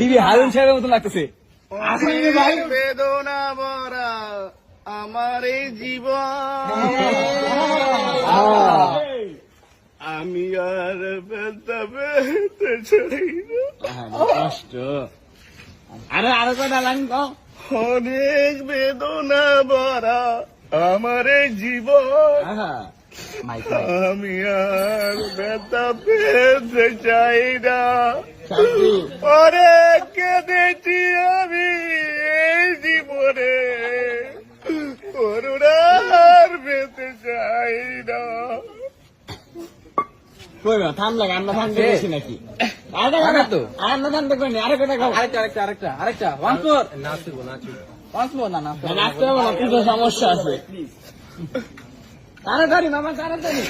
দিবি হারুন সাহেবের মতো লাগতেছে। ভাই বেদনা ভরা আমার এই জীবন, আমি আর বেলতে বেলতে চাই না। কষ্ট আরো কটা লাইন কও। অনেক বেদনা ভরা আমার এই জীবন, আমি আর বেলতে বেলতে চাই না। অনেক কেঁদেছি আমি এই জীবনে, করুণার পেতে চাই না। থামলে আমরা থামতে গেছি নাকি? আমরা থামতে করিনি। আরেকটা নাচতে হবে না, কিছু সমস্যা আছে। তাড়াতাড়ি মামা, তাড়াতাড়ি।